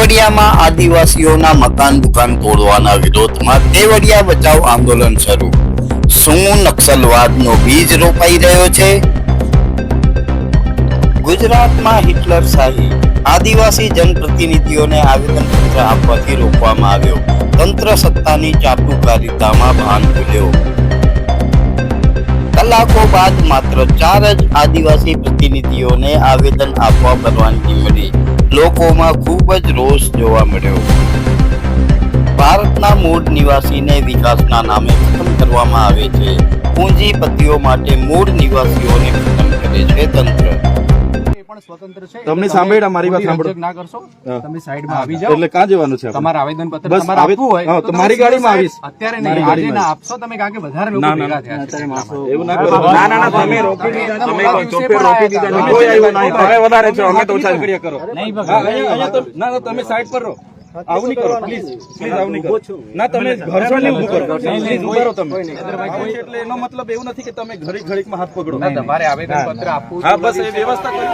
કેવડિયામાં આદિવાસીઓના મકાન દુકાન તોડવાના વિરોધમાં કેવડિયા બચાવ આંદોલન શરૂ. શું નક્સલવાદનો બીજ રોપાઈ રહ્યો છે? ગુજરાતમાં હિટલર શાહી આદિવાસી જનપ્રતિનિધિઓને આવેદનપત્ર આપવાથી રોકવામાં આવ્યો. તંત્ર સત્તાની ચાટુકારિતામાં ભાન ભૂલ્યો. કલાકો બાદ માત્ર 4 જ આદિવાસી પ્રતિનિધિઓને આવેદન આપવા પરવાનગી મળી. લોકોમાં ખૂબ જ રોષ જોવા મળ્યો. ભારતના મૂળ નિવાસીને વિકાસના નામે ખતમ કરવામાં આવે છે. પૂંજીપતિઓ માટે મૂળ નિવાસીઓને ખતમ કરે છે તંત્ર. તમને સાંભળ્યા મારી વાત સાંભળો ના કરશો તમે સાઈડમાં આવી જાઓ. એટલે ક્યાં જવાનું છે? તમારું આવેદન પત્ર તમારે આપવું હોય તો મારી ગાડીમાં આવીશ. અત્યારે નહીં, આજે ના આપશો તમે, કારણ કે વધારે લોકો ભેગા થયા છે. એવું ના કરો. ના તમે રોકી દીધા. તમે ચોપે રોકી દીધા. કોઈ આવ્યું નહીં. તમે વધારે છો, અમે તો ઓછા ક્રિયા કરો. નહીં અહીંયા તો ના તમે સાઈડ પર રહો. આવું નહીં કરો પ્લીઝ. પ્લીઝ આવું નહીં કરો. ના તમે ઘર છોડીને ઊભું કરો. પ્લીઝ ઊભા રહો તમે. એટલે એનો મતલબ એવું નથી કે તમે ઘડીકમાં હાથ પકડો. તમારે આવેદન પત્ર આપવું. હા બસ એ વ્યવસ્થા કરી.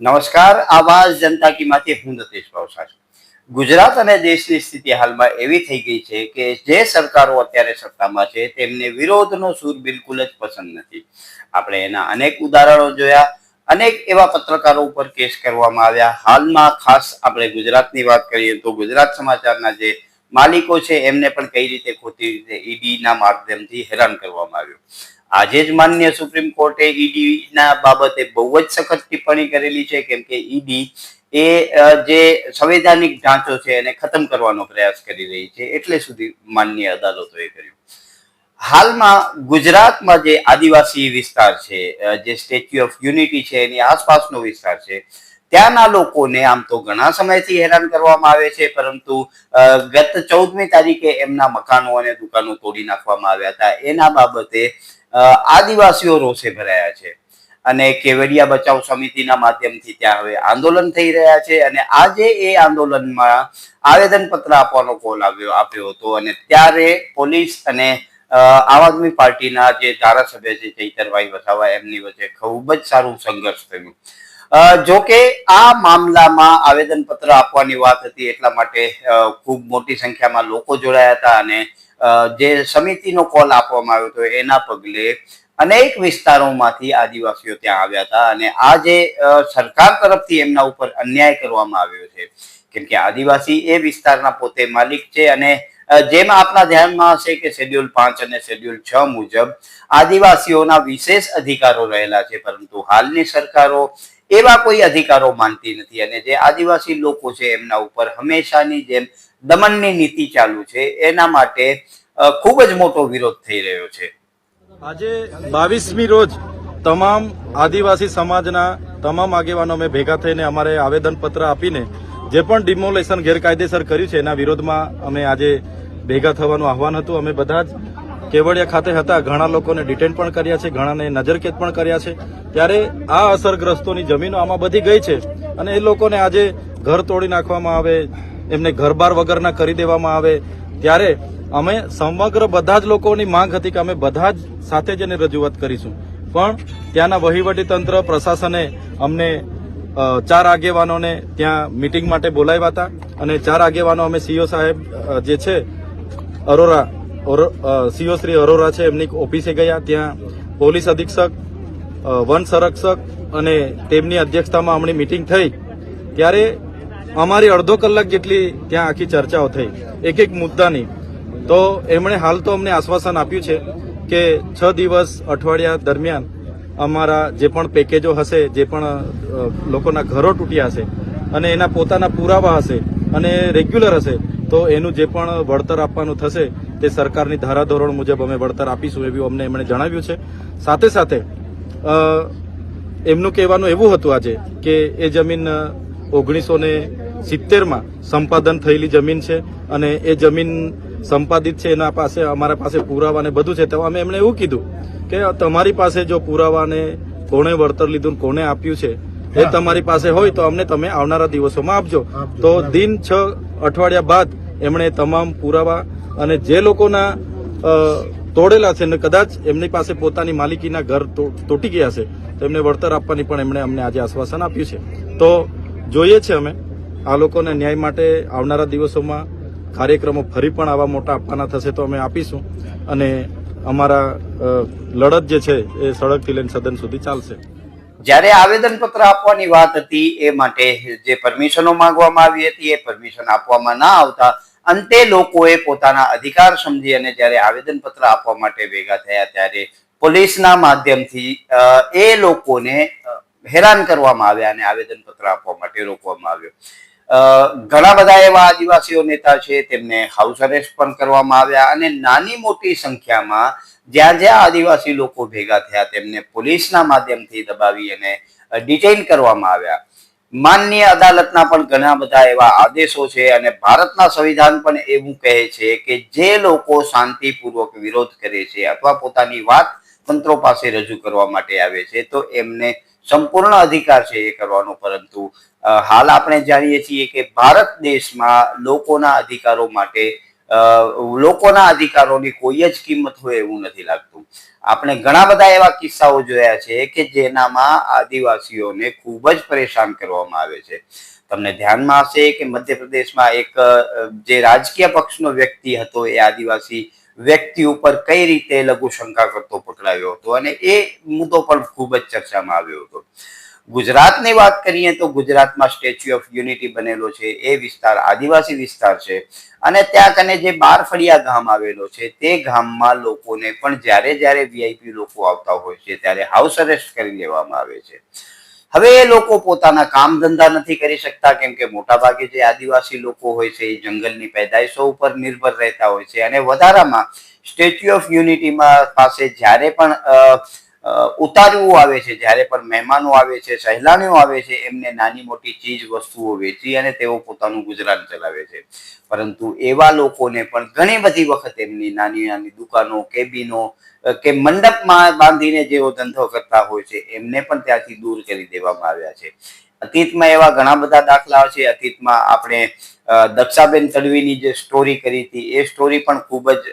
નમસ્કાર, આવાજ જનતા કી માંથી હું દતેશ ભાવસાર. ગુજરાત અને દેશની સ્થિતિ હાલમાં એવી થઈ ગઈ છે કે જે સરકારો અત્યારે સત્તામાં છે તેમને વિરોધનો સૂર બિલકુલ જ પસંદ નથી. આપણે એના અનેક ઉદાહરણો જોયા. અનેક એવા પત્રકારો ઉપર કેસ કરવામાં આવ્યા. હાલમાં ખાસ આપણે ગુજરાતની વાત કરીએ તો ગુજરાત સમાચારના જે માલિકો છે એમને પણ કઈ રીતે ખોટી રીતે ઈડીના માધ્યમથી હેરાન કરવામાં આવ્યું. આજે જ માનનીય સુપ્રીમ કોર્ટે ઈડીના બાબતે બહુ જ સખત ટિપ્પણી કરેલી છે, કેમ કે ઈડી એ જે સંવૈધાનિક ઢાંચો છે એને ખતમ કરવાનો પ્રયાસ કરી રહી છે. એટલે સુધી માનનીય અદાલતોએ કર્યું. હાલમાં ગુજરાતમાં જે આદિવાસી વિસ્તાર છે, જે સ્ટેચ્યુ ઓફ યુનિટી છે એની આસપાસનો વિસ્તાર છે, ત્યાંના લોકોને આમ તો ઘણા સમયથી હેરાન કરવામાં આવે છે, પરંતુ ગત 14મી તારીખે એમના મકાનો અને દુકાનો તોડી નાખવામાં આવ્યા હતા. એના બાબતે આદિવાસીઓ રોષે ભરાયા છે અને કેવડિયા બચાવ સમિતિના માધ્યમથી ત્યાં હવે આંદોલન થઈ રહ્યા છે. અને આજે એ આંદોલનમાં આવેદનપત્ર આપવાનો કોલ આપ્યો હતો અને ત્યારે પોલીસ અને આમ આદમી પાર્ટીના જે ધારાસભ્ય છે ચૈતરભાઈ વસાવા એમની વચ્ચે ખૂબ જ સારું સંઘર્ષ થયું. જોકે આ મામલામાં આવેદનપત્ર આપવાની વાત હતી એટલા માટે ખૂબ મોટી સંખ્યામાં લોકો જોડાયા હતા અને જે સમિતિનો કોલ આપવામાં આવ્યો હતો એના પગલે અનેક વિસ્તારોમાંથી આદિવાસીઓ ત્યાં આવ્યા હતા. અને આ જે સરકાર તરફથી એમના ઉપર અન્યાય કરવામાં આવ્યો છે, કેમ કે આદિવાસી એ વિસ્તારના પોતે માલિક છે. અને જેમ આપના ધ્યાનમાં હશે કે શેડ્યુલ 5 અને શેડ્યુલ 6 મુજબ આદિવાસીઓના વિશેષ અધિકારો રહેલા છે, પરંતુ હાલની સરકારો એવા કોઈ અધિકારો માનતી નથી. અને જે આદિવાસી લોકો છે એમના ઉપર હંમેશાની જેમ દમનની નીતિ ચાલુ છે. એના માટે ખૂબ જ મોટો વિરોધ થઈ રહ્યો છે. આજે 22મી રોજ તમામ આદિવાસી સમાજના તમામ આગેવાનો અમે ભેગા થઈને અમારે આવેદનપત્ર આપીને જે પણ ડિમોલેશન ગેરકાયદેસર કર્યું છે એના વિરોધમાં અમે આજે ભેગા થવાનું આહવાન હતું. અમે બધા જ કેવડિયા ખાતે હતા. ઘણા લોકોને ડિટેન પણ કર્યા છે, ઘણાને નજરકેદ પણ કર્યા છે. ત્યારે આ અસરગ્રસ્તોની જમીનો આમાં બધી ગઈ છે અને એ લોકોને આજે ઘર તોડી નાખવામાં આવે, એમને ઘરબાર વગરના કરી દેવામાં આવે. ત્યારે અમે સમગ્ર બધા જ લોકોની માંગ હતી કે અમે બધા જ સાથે જઈને રજૂઆત કરીશું. પણ ત્યાંના વહીવટી તંત્ર પ્રશાસને અમને 4 આગેવાનોને ત્યાં મિટિંગ માટે બોલાવ્યા હતા અને 4 આગેવાનો અમે સીઓ સાહેબ જે છે અરોરા સીઓ શ્રી અરોરા છે એમની ઓફિસે ગયા. ત્યાં પોલીસ અધિક્ષક, વન સંરક્ષક અને તેમની અધ્યક્ષતામાં હમણાં મિટિંગ થઈ. ત્યારે અમારી અડધો કલાક જેટલી ત્યાં આખી ચર્ચાઓ થઈ એક મુદ્દાની. તો એમણે હાલ તો અમને આશ્વાસન આપ્યું છે કે 6 દિવસ અઠવાડિયા દરમિયાન અમારા જે પણ પેકેજો હશે, જે પણ લોકોના ઘરો તૂટ્યા હશે અને એના પોતાના પુરાવા હશે અને રેગ્યુલર હશે, તો એનું જે પણ વળતર આપવાનું થશે તે સરકારની ધારાધોરણ મુજબ અમે વળતર આપીશું એવું અમને એમણે જણાવ્યું છે. સાથે સાથે એમનું કહેવાનું એવું હતું આજે કે એ જમીન 1970માં સંપાદન થયેલી જમીન છે અને એ જમીન સંપાદિત છે એના પાસે અમારા પાસે પુરાવા ને બધું છે. તો અમે એમણે એવું કીધું કે તમારી પાસે જો પુરાવા ને કોણે વળતર લીધું કોણે આપ્યું છે એ તમારી પાસે હોય તો અમને તમે આવનારા દિવસોમાં આપજો. તો દિન 6 અઠવાડિયા બાદ એમણે તમામ પુરાવા અને જે લોકોના તોડેલા છે ને કદાચ એમની પાસે પોતાની માલિકીના ઘર તૂટી ગયા છે તો એમને વળતર આપવાની પણ એમણે અમને આજે આશ્વાસન આપ્યું છે. તો જોઈએ છે અમે આ લોકોને ન્યાય માટે આવનારા દિવસોમાં કાર્યક્રમો ફરી પણ આવા મોટા આપવાના થશે તો અમે આપીશું અને અમારા લડત જે છે એ સડકથી લઈને સદન સુધી ચાલશે. જ્યારે આવેદન પત્ર આપવાની વાત હતી એ માટે જે પરમિશનો માંગવામાં આવી હતી એ પરમિશન આપવામાં ના આવતા અંતે લોકોએ પોતાના અધિકાર સમજી અને જ્યારે આવેદન પત્ર આપવા માટે ભેગા થયા ત્યારે પોલીસના માધ્યમથી એ લોકોને હેરાન કરવામાં આવ્યા અને આવેદન પત્ર આપવા માટે રોકવામાં આવ્યો. ઘણા બધા એવા આદિવાસીઓ નેતા છે તેમને હાઉસ અરેસ્ટ પણ કરવામાં આવ્યા અને નાની મોટી સંખ્યામાં જ્યાં જ્યાં આદિવાસી લોકો ભેગા થયા તેમને પોલીસના માધ્યમથી દબાવી અને ડિટેઇન કરવામાં આવ્યા. માનનીય અદાલતના પણ ઘણા બધા એવા આદેશો છે અને ભારતના સંવિધાન પણ એવું કહે છે કે જે લોકો શાંતિપૂર્વક વિરોધ કરે છે અથવા પોતાની વાત તંત્રો પાસે રજૂ કરવા માટે આવે છે તો એમને સંપૂર્ણ અધિકાર છે એ કરવાનો. પરંતુ હાલ આપણે જાણીએ છીએ કે ભારત દેશમાં લોકોના અધિકારો માટે લોકોના અધિકારોની કોઈ જ કિંમત હોય એવું નથી લાગતું. આપણે ઘણા બધા એવા કિસ્સાઓ જોયા છે કે જેનામાં આદિવાસીઓને ખૂબ જ પરેશાન કરવામાં આવે છે. તમને ધ્યાનમાં હશે કે મધ્યપ્રદેશમાં એક જે રાજકીય પક્ષનો વ્યક્તિ હતો એ આદિવાસી વ્યક્તિ ઉપર કઈ રીતે લઘુશંકા કરતો પકડાયો હતો અને એ મુદ્દો પણ ખૂબ જ ચર્ચામાં આવ્યો હતો. ગુજરાતની વાત કરીએ તો ગુજરાતમાં સ્ટેચ્યુ ઓફ યુનિટી બનેલો છે એ વિસ્તાર આદિવાસી વિસ્તાર છે અને ત્યાં કને જે બારફળિયા ગામ આવેલો છે તે ગામમાં લોકોને પણ જ્યારે જ્યારે વીઆઈપી લોકો આવતા હોય છે ત્યારે હાઉસ અરેસ્ટ કરી લેવામાં આવે છે. હવે એ લોકો પોતાના કામ ધંધા નથી કરી શકતા કેમ કે મોટાભાગે જે આદિવાસી લોકો હોય છે એ જંગલની પેદાશો ઉપર નિર્ભર રહેતા હોય છે અને વધારામાં સ્ટેચ્યુ ઓફ યુનિટીમાં પાસે જ્યારે પણ ઉતારવું આવે છે, જ્યારે પણ મહેમાનો આવે છે, સહેલાણીઓ આવે છે, એમને નાની મોટી ચીજ વસ્તુઓ વેચી અને તેઓ પોતાનું ગુજરાન ચલાવે છે. પરંતુ એવા લોકોને પણ ઘણી બધી વખત એમની નાની નાની દુકાનો, કેબિનો કે મંડપમાં બાંધીને જેઓ ધંધો કરતા હોય છે એમને પણ ત્યાંથી દૂર કરી દેવામાં આવ્યા છે. અતીતમાં એવા ઘણા બધા દાખલાઓ છે. અતીતમાં આપણે દક્ષાબેન તડવીની જે સ્ટોરી કરી હતી એ સ્ટોરી પણ ખૂબ જ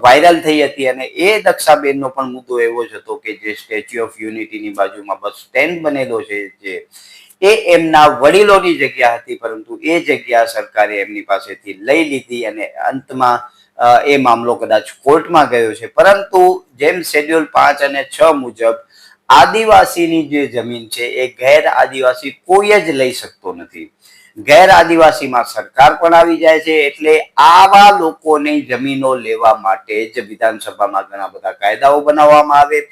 વાયરલ થઈ હતી અને એ દક્ષાબેનનો પણ મુદ્દો એવો જ હતો કે જે સ્ટેચ્યુ ઓફ યુનિટીની બાજુમાં બસ સ્ટેન્ડ બનેલો છે જે એ એમના વડીલોની જગ્યા હતી પરંતુ એ જગ્યા સરકારે એમની પાસેથી લઈ લીધી અને અંતમાં એ મામલો કદાચ કોર્ટમાં ગયો છે. પરંતુ જેમ શેડ્યુલ 5 અને 6 મુજબ આદિવાસીની જે જમીન છે એ ગેર આદિવાસી કોઈ જ લઈ શકતો નથી. ગેર આદિવાસીમાં સરકાર પણ આવી જાય છે. એટલે આવા લોકોની જમીનો લેવા માટે જ વિધાનસભામાં ઘણા બધા કાયદાઓ બનાવવામાં આવે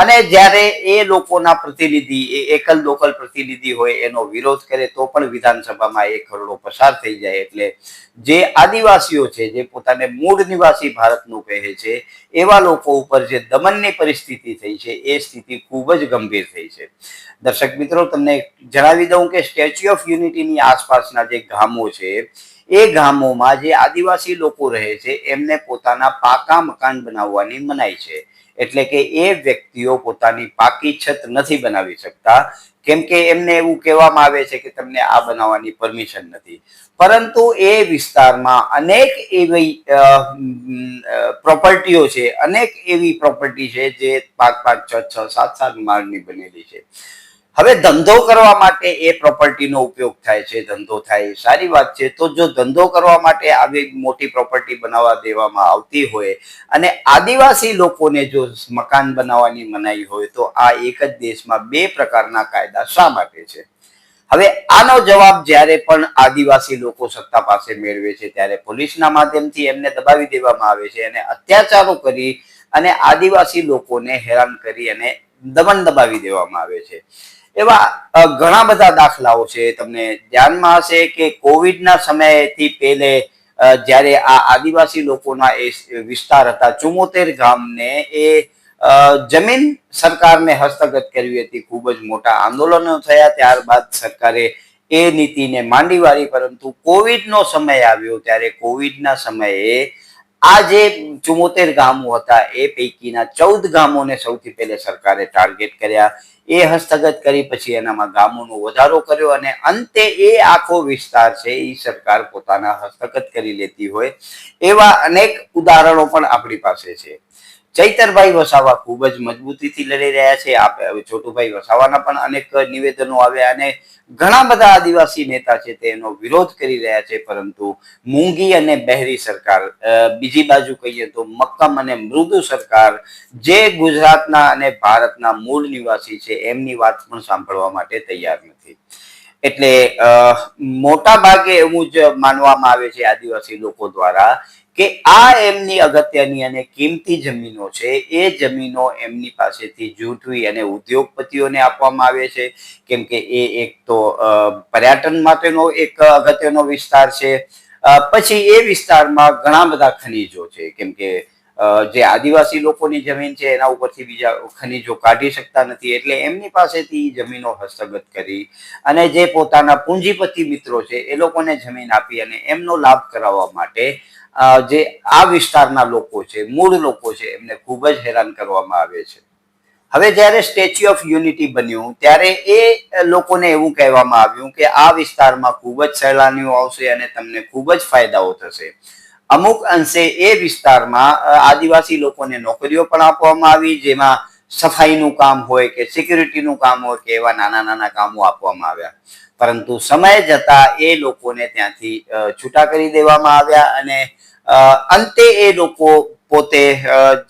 અને જ્યારે એ લોકોના પ્રતિનિધિ એ એકલ લોકલ પ્રતિનિધિ હોય એનો વિરોધ કરે તો પણ વિધાનસભામાં એ ખરડો પસાર થઈ જાય. એટલે જે આદિવાસીઓ છે જે પોતાને મૂળ નિવાસી ભારતનું કહે છે એવા લોકો ઉપર જે દમનની પરિસ્થિતિ થઈ છે એ સ્થિતિ ખૂબ જ ગંભીર થઈ છે. દર્શક મિત્રો, તમને જણાવી દઉં કે સ્ટેચ્યુ ઓફ યુનિટીની આસપાસના જે ગામો છે એ ગામોમાં જે આદિવાસી લોકો રહે છે એમને પોતાના પાકા મકાન બનાવવાની મનાઈ છે. એટલે કે એ વ્યક્તિઓ પોતાની પાકી છત નથી બનાવી શકતા કેમ કે એમને એવું કહેવામાં આવે છે કે તમને આ બનાવવાની પરમિશન નથી. પરંતુ એ વિસ્તારમાં અનેક એવી પ્રોપર્ટીઓ છે, અનેક એવી પ્રોપર્ટી છે જે 5-5, 6-6, 7-7 માળની બનેલી છે. હવે ધંધો કરવા માટે એ પ્રોપર્ટીનો ઉપયોગ થાય છે. ધંધો થાય સારી વાત છે. તો જો ધંધો કરવા માટે આવી મોટી પ્રોપર્ટી બનાવવા દેવામાં આવતી હોય અને આદિવાસી લોકોને જો મકાન બનાવવાની મનાઈ હોય તો આ એક જ દેશમાં બે પ્રકારના કાયદા શા માટે છે? હવે આનો જવાબ જ્યારે પણ આદિવાસી લોકો સત્તા પાસે મેળવે છે ત્યારે પોલીસના માધ્યમથી એમને દબાવી દેવામાં આવે છે અને અત્યાચારો કરી અને આદિવાસી લોકોને હેરાન કરી અને દમન દબાવી દેવામાં આવે છે. એવા ઘણા બધા દાખલાઓ છે. તમને ધ્યાનમાં હશે કે કોવિડના સમયથી પહેલે જ્યારે આ આદિવાસી લોકોના એ વિસ્તાર હતા 74 ગામને એ જમીન સરકારને હસ્તગત કરવી હતી. ખૂબ જ મોટા આંદોલનો થયા. ત્યારબાદ સરકારે એ નીતિને માંડી વાળી, પરંતુ કોવિડનો સમય આવ્યો ત્યારે કોવિડના સમયે આ જે 74 ગામો હતા એ પૈકીના 14 ગામોને સૌથી પહેલા સરકારે ટાર્ગેટ કર્યા. એ હસ્તગત કરી પછી એનામાં ગામોનો વધારો કર્યો અને અંતે એ આખો વિસ્તાર છે એ સરકાર પોતાના હસ્તગત કરી લેતી હોય એવા અનેક ઉદાહરણો પણ આપણી પાસે છે. ચૈતરભાઈ વસાવા ખૂબ જ મજબૂતીથી લડી રહ્યા છે. છોટુભાઈ વસાવાના પણ અનેક નિવેદનો આવ્યા અને ઘણા બધા આદિવાસી નેતા છે તેનો વિરોધ કરી રહ્યા છે, પરંતુ મૂંગી અને બહેરી સરકાર, બીજી બાજુ કહીએ તો મક્કમ અને મૃદુ સરકાર, જે ગુજરાતના અને ભારતના મૂળ નિવાસી છે એમની વાત પણ સાંભળવા માટે તૈયાર નથી. એટલે મોટા ભાગે એવું જ માનવામાં આવે છે આદિવાસી લોકો દ્વારા કે આ એમની અગત્યની અને કિંમતી જમીનો છે, એ જમીનો એમની પાસેથી જૂથવી અને ઉદ્યોગપતિઓને આપવામાં આવે છે, કેમ કે એ એક તો પર્યટન માટેનો એક અગત્યનો વિસ્તાર છે. પછી એ વિસ્તારમાં ઘણા બધા ખનીજો છે, કેમ કે જે આદિવાસી લોકોની જમીન છે એના ઉપરથી બીજા ખનીજો કાઢી શકતા નથી, એટલે એમની પાસેથી જમીનો હસ્તગત કરી અને જે પોતાના પૂંજીપતિ મિત્રો છે એ લોકોને જમીન આપી અને એમનો લાભ કરાવવા માટે જે આ વિસ્તારના લોકો છે, મૂળ લોકો છે, એમને ખૂબ જ હેરાન કરવામાં આવે છે. હવે જ્યારે સ્ટેચ્યુ ઓફ યુનિટી બન્યું ત્યારે એ લોકોને એવું કહેવામાં આવ્યું કે આ વિસ્તારમાં ખૂબ જ સહેલાણીઓ આવશે અને તમને ખૂબ જ ફાયદાઓ થશે. અમુક અંશે એ વિસ્તારમાં આદિવાસી લોકોને નોકરીઓ પણ આપવામાં આવી, જેમાં સફાઈનું કામ હોય કે સિક્યુરિટીનું કામ હોય કે એવા નાના નાના કામો આપવામાં આવ્યા, પરંતુ સમય જતા એ લોકોને ત્યાંથી છૂટા કરી દેવામાં આવ્યા અને અંતે એ લોકો પોતે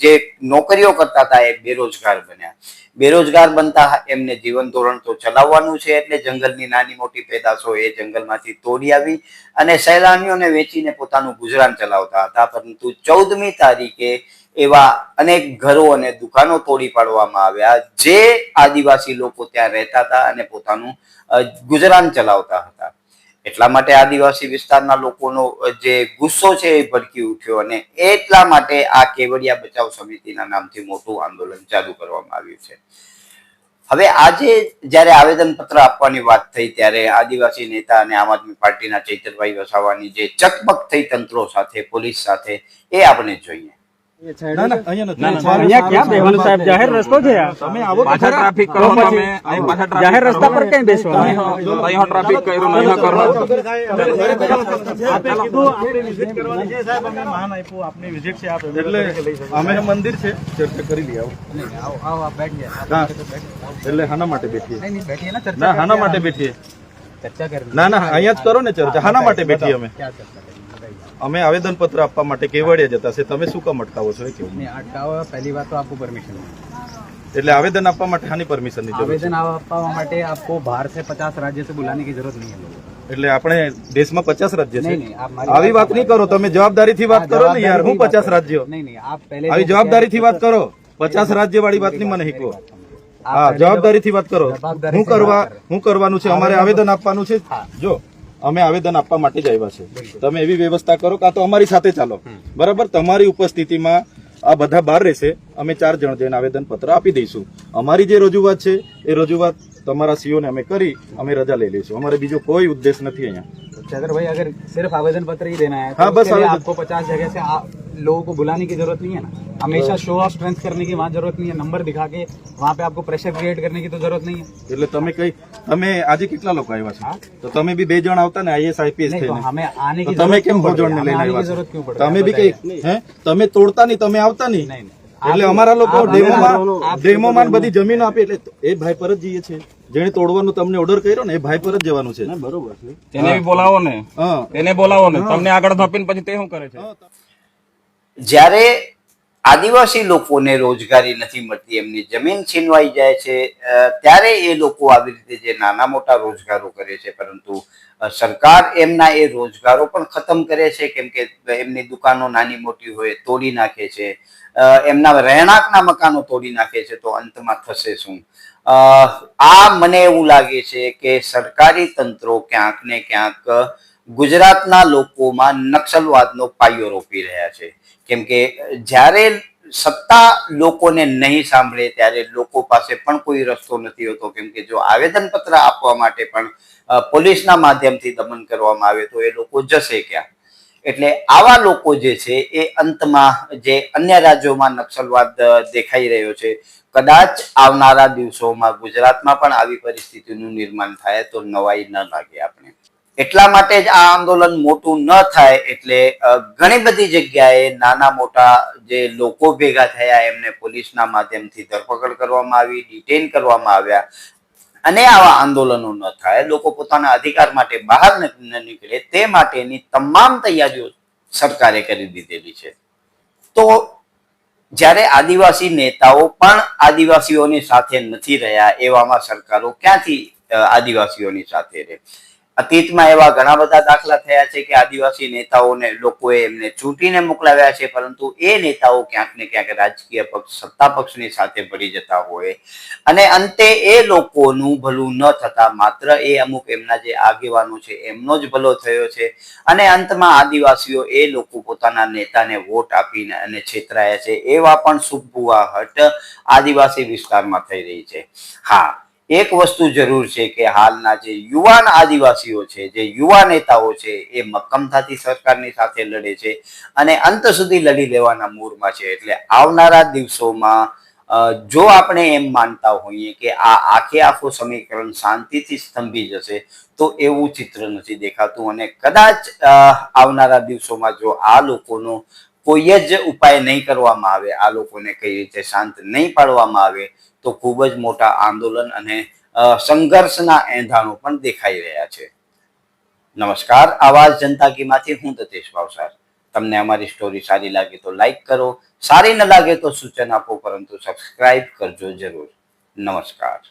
જે નોકરીઓ કરતા હતા એ બેરોજગાર બન્યા. બેરોજગાર બનતા એમને જીવન ધોરણ તો ચલાવવાનું છે, એટલે જંગલની નાની મોટી પેદાશો એ જંગલમાંથી તોડી આવી અને સહેલાણીઓને વેચીને પોતાનું ગુજરાન ચલાવતા હતા. પરંતુ 14મી તારીખે એવા અનેક ઘરો અને દુકાનો તોડી પાડવામાં આવ્યા જે આદિવાસી લોકો ત્યાં રહેતા હતા અને પોતાનું ગુજરાન ચલાવતા હતા. એટલા માટે આદિવાસી વિસ્તારના લોકોનો જે ગુસ્સો છે એ ભડકી ઉઠ્યો અને એટલા માટે આ કેવડિયા બચાવ સમિતિના નામથી મોટું આંદોલન ચાલુ કરવામાં આવ્યું છે. હવે આજે જ્યારે આવેદનપત્ર આપવાની વાત થઈ ત્યારે આદિવાસી નેતા અને આમ આદમી પાર્ટીના ચૈતરભાઈ વસાવાની જે ચકમક થઈ તંત્રો સાથે, પોલીસ સાથે, એ આપણે જોઈએ. ના ના અહીંયા નથી. અહીંયા ક્યાં બેસવાનું સાહેબ? જાહેર રસ્તો છે આ. તમે આવો તો પાછા ખરા. ટ્રાફિક કરો તમે અહીં પાછા ટ્રાફિક જાહેર રસ્તા પર ક્યાં બેસવાનું? અહીં ટ્રાફિક કર્યું નહીં કરો એટલે અમે મંદિર છે, ચર્ચા કરી લઈએ. આવો આવો આપ બેઠ ગયા. હા, એટલે હાના માટે બેઠીએ? નહીં બેઠીએ ને, ચર્ચા ના, હાના માટે બેઠીએ? ચર્ચા કરી. ના ના, અહીંયા જ કરો ને ચર્ચા. હાના માટે બેઠીએ અમે? ક્યાં ચર્ચા કરી? અમે આવેદન પત્ર આપવા માટે કેવડિયા જતા છે, તમે શું કામ અટકાવો છો? એ કેવું? नहीं अटकाओ, पहली बात तो आपको परमिशन है। એટલે આવેદન આપવા માટે હાની પરમિશન ની જરૂર છે? आवेदन આપવા માટે आपको बाहर से 50 राज्य से बुलाने की जरूरत नहीं है लोगों को। એટલે આપણે દેશમાં 50 રાજ્ય છે. नहीं नहीं, आप हमारी આવી વાત નહીં કરો, તમે જવાબદારીથી વાત કરો ને યાર. હું 50 રાજ્યો? नहीं नहीं, आप पहले આવી જવાબદારીથી વાત કરો. 50 રાજ્ય વાળી વાત નહીં મને શીખવો. હા, જવાબદારીથી વાત કરો. હું કરવાનું છે? અમારે આવેદન આપવાનું છે. જો અમે આવેદન આપવા માટે જ આવ્યા છે, તમે એવી વ્યવસ્થા કરો કાં તો અમારી સાથે ચાલો, બરાબર? તમારી ઉપસ્થિતિમાં આ બધા બહાર રહેશે, અમે 4 જણ જઈને આવેદન પત્ર આપી દઈશું. અમારી જે રજૂઆત છે એ રજૂઆત તમારા સીઓને અમે કરી અમે રજા લઈ લઈશું. અમારે બીજો કોઈ ઉદ્દેશ નથી અહીંયા. चंद्र भाई, अगर सिर्फ आवेदन पत्र ही देना है तो हाँ, बस उसके लिए आवेदन- आपको 50 जगह से लोगों को बुलाने की जरूरत नहीं है ना। हमेशा शो ऑफ स्ट्रेंथ करने की वहाँ जरूरत नहीं है, नंबर दिखा के वहाँ पे आपको प्रेशर क्रिएट करने की तो जरूरत नहीं है। એટલે તમે કઈ, તમે આજે કેટલા લોકો આવ્યા છો? તો તમે બી 2 જણ આવતા ને, આઈએસ આઈપીએસ नहीं तो થઈને. हमें आने તો की તમે जरूरत કેમ क्यों पड़ 2 रही જણને है? લઈને हमें आने આવ્યા की છો? जरूरत क्यों पड़ रही है? તમે બી बताइए। કઈ હે? તમે તોડતા નહીં, તમે આવતા નહીં. नहीं नहीं, એટલે અમારા લોકો ડેમોમાં બધી જમીન આપી એટલે એ ભાઈ પર જ જઈએ છે. જેણે તોડવાનું તમને ઓર્ડર કર્યો ને એ ભાઈ પર જ જવાનું છે. બરોબર છે. તેને બી બોલાવો ને, હા, તેને બોલાવો ને. તમને આગળ ધપીને પછી તે શું કરે છે? જ્યારે આદિવાસી લોકોને રોજગારી નથી મળતી, એમની જમીન છીનવાઈ જાય છે, ત્યારે એ લોકો આવી રીતે જે નાના મોટા રોજગારો કરે છે, પરંતુ સરકાર એમના એ રોજગારો પણ ખતમ કરે છે, કેમ કે એમની દુકાનો નાની મોટી હોય તોડી નાખે છે, એમના રહેણાંકના મકાનો તોડી નાખે છે. તો અંતમાં થશે શું? આ મને એવું લાગે છે કે સરકારી તંત્રો ક્યાંક ને ક્યાંક ગુજરાતના લોકોમાં નક્સલવાદનો પાયો રોપી રહ્યા છે, કેમ કે જ્યારે સત્તા લોકોને નહીં સાંભળે ત્યારે લોકો પાસે પણ કોઈ રસ્તો નથી હોતો, કેમ કે જો આવેદનપત્ર આપવા માટે પણ પોલીસના માધ્યમથી દમન કરવામાં આવે તો એ લોકો જશે ક્યાં? એટલે આવા લોકો જે છે એ અંતમાં જે અન્ય રાજ્યોમાં નક્સલવાદ દેખાઈ રહ્યો છે, કદાચ આવનારા દિવસોમાં ગુજરાતમાં પણ આવી પરિસ્થિતિનું નિર્માણ થાય તો નવાઈ ન લાગે આપણે. એટલા માટે જ આ આંદોલન મોટું ન થાય એટલે ઘણી બધી જગ્યાએ નાના મોટા જે લોકો ભેગા થયા એમને પોલીસના માધ્યમથી ધરપકડ કરવામાં આવી, ડિટેન કરવામાં આવ્યા. અને આવા આંદોલનો ન થાય, લોકો પોતાના અધિકાર માટે બહાર ન નીકળે તે માટેની તમામ તૈયારીઓ સરકારે કરી દીધેલી છે. તો જ્યારે આદિવાસી નેતાઓ પણ આદિવાસીઓની સાથે નથી રહ્યા, એવામાં સરકારો ક્યાંથી આદિવાસીઓની સાથે રહે? અતીતમાં એવા ઘણા બધા દાખલા થયા છે કે આદિવાસી નેતાઓને લોકોએ એમને ચૂંટીને મોકલાવ્યા છે, પરંતુ એ નેતાઓ ક્યાંક ને ક્યાંક રાજકીય પક્ષ, સત્તા પક્ષની સાથે ભળી જતા હોય અને અંતે એ લોકોનું ભલું ન થતા માત્ર એ અમુક એમના જે આગેવાનો છે એમનો જ ભલો થયો છે અને અંતમાં આદિવાસીઓ એ લોકો પોતાના નેતાને વોટ આપીને અને છેતરાયા છે. એવા પણ સુભુવાહટ આદિવાસી વિસ્તારમાં થઈ રહી છે. હા, એક વસ્તુ જરૂર છે કે હાલના જે યુવાન આદિવાસીઓ છે, જે યુવા નેતાઓ છે, એ મક્કમતાથી સરકારની સાથે લડે છે અને અંત સુધી લડી લેવાના મૂડમાં છે. એટલે આવનારા દિવસોમાં જો આપણે એમ માનતા હોઈએ કે આ આખું સમીકરણ શાંતિથી સ્તંભી જશે તો એવું ચિત્ર નથી દેખાતું. અને કદાચ આવનારા દિવસોમાં જો આ લોકોનો કોઈ જ ઉપાય નહીં કરવામાં આવે, આ લોકોને કઈ રીતે શાંત નહીં પાડવામાં આવે તો ખૂબ જ મોટા આંદોલન અને સંઘર્ષના એંધાણો પણ દેખાઈ રહ્યા છે. નમસ્કાર, આવાજ જનતા કીમાંથી હું દતેશ ભાવસાર. તમને અમારી સ્ટોરી સારી લાગે તો લાઈક કરો, સારી ન લાગે તો સૂચન આપો, પરંતુ સબસ્ક્રાઇબ કરજો જરૂર. નમસ્કાર.